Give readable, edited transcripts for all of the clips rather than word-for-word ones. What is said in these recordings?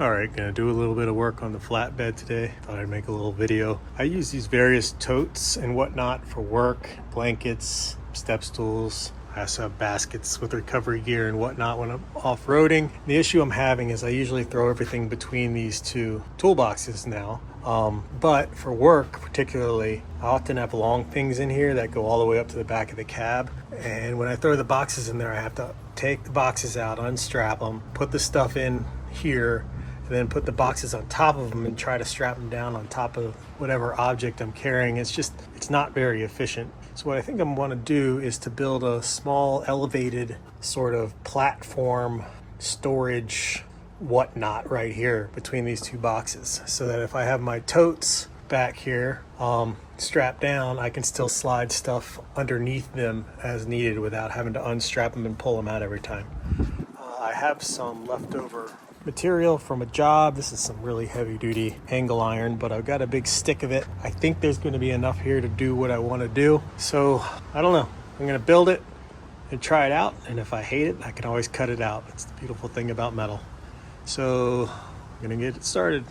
All right, gonna do a little bit of work on the flatbed today. Thought I'd make a little video. I use these various totes and whatnot for work, blankets, step stools. I also have baskets with recovery gear and whatnot when I'm off-roading. The issue I'm having is I usually throw everything between these two toolboxes now. But for work particularly, I often have long things in here that go all the way up to the back of the cab. And when I throw the boxes in there, I have to take the boxes out, unstrap them, put the stuff in here, and then put the boxes on top of them and try to strap them down on top of whatever object I'm carrying. It's not very efficient. So what I think I'm going to do is to build a small elevated sort of platform storage whatnot right here between these two boxes, so that if I have my totes back here strapped down, I can still slide stuff underneath them as needed without having to unstrap them and pull them out every time. I have some leftover material from a job. This is some really heavy duty angle iron, but I've got a big stick of it. I think there's going to be enough here to do what I want to do. So I don't know. I'm going to build it and try it out. And if I hate it, I can always cut it out. That's the beautiful thing about metal. So I'm going to get it started.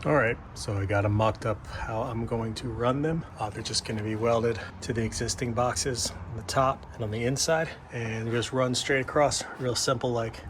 All right, so I got them mocked up how I'm going to run them. They're just going to be welded to the existing boxes on the top and on the inside, and just run straight across, real simple like.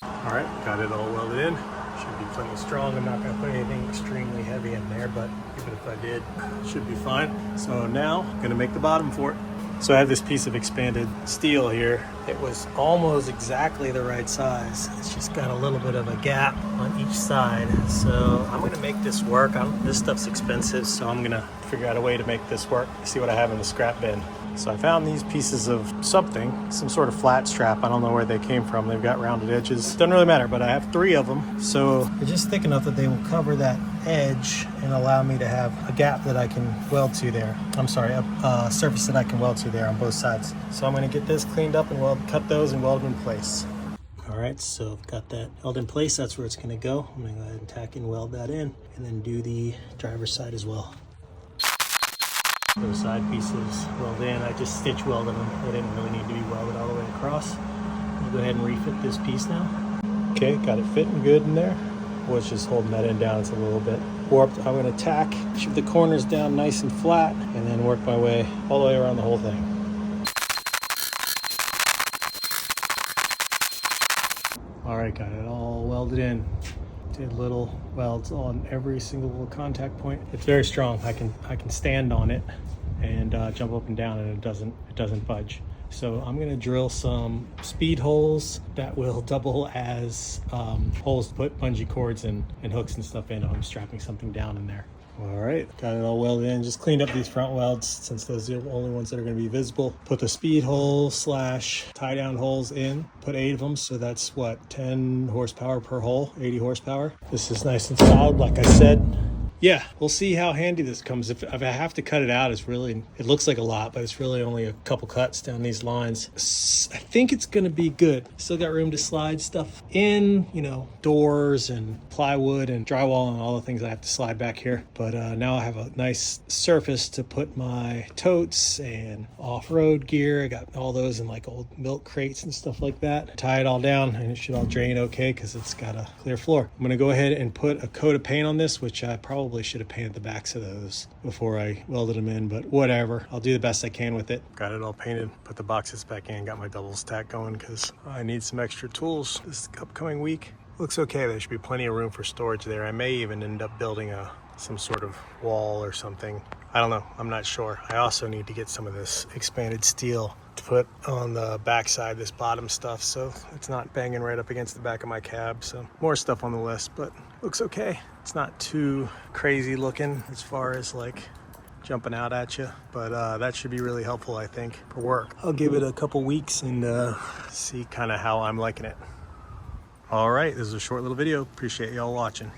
All right, got it all welded in. Should be plenty strong. I'm not going to put anything extremely heavy in there, but even if I did, it should be fine. So now I'm going to make the bottom for it. So I have this piece of expanded steel here. It was almost exactly the right size. It's just got a little bit of a gap on each side. So I'm gonna make this work. This stuff's expensive, so I'm gonna figure out a way to make this work. See what I have in the scrap bin. So I found these pieces of something, some sort of flat strap. I don't know where they came from. They've got rounded edges. Doesn't really matter, but I have 3 of them. So they're just thick enough that they will cover that edge and allow me to have a gap that I can weld to there. I'm sorry, a surface that I can weld to there on both sides. So I'm gonna get this cleaned up and cut those and weld them in place. All right, so I've got that held in place. That's where it's gonna go. I'm gonna go ahead and tack and weld that in, and then do the driver's side as well. Those side pieces welded in, I just stitch welded them. They didn't really need to be welded all the way across. I'll go ahead and refit this piece now. Okay, got it fitting good in there. Was just holding that end down. It's a little bit warped. I'm going to tack, shoot the corners down nice and flat, and then work my way all the way around the whole thing. All right, got it all welded in. Did little welds on every single contact point. It's very strong. I can stand on it and jump up and down, and it doesn't budge. So I'm gonna drill some speed holes that will double as holes to put bungee cords and hooks and stuff in. I'm strapping something down in there. All right, got it all welded in. Just cleaned up these front welds since those are the only ones that are gonna be visible. Put the speed hole / tie down holes in, put 8 of them. So that's what, 10 horsepower per hole, 80 horsepower. This is nice and solid, like I said. Yeah, we'll see how handy this comes. If I have to cut it out, it looks like a lot, but it's really only a couple cuts down these lines. I think it's gonna be good. Still got room to slide stuff in, doors and plywood and drywall and all the things I have to slide back here. But now I have a nice surface to put my totes and off-road gear. I got all those in like old milk crates and stuff like that. Tie it all down and it should all drain okay because it's got a clear floor. I'm gonna go ahead and put a coat of paint on this, which I probably should have painted the backs of those before I welded them in, but whatever. I'll do the best I can with it. Got it all painted, put the boxes back in, got my double stack going because I need some extra tools this upcoming week. Looks okay. There should be plenty of room for storage there. I may even end up building some sort of wall or something. I don't know. I'm not sure. I also need to get some of this expanded steel to put on the backside, this bottom stuff, so it's not banging right up against the back of my cab. So more stuff on the list, but looks okay. It's not too crazy looking as far as like jumping out at you, but that should be really helpful, I think, for work. I'll give it a couple weeks and see kind of how I'm liking it. All right, this is a short little video. Appreciate y'all watching.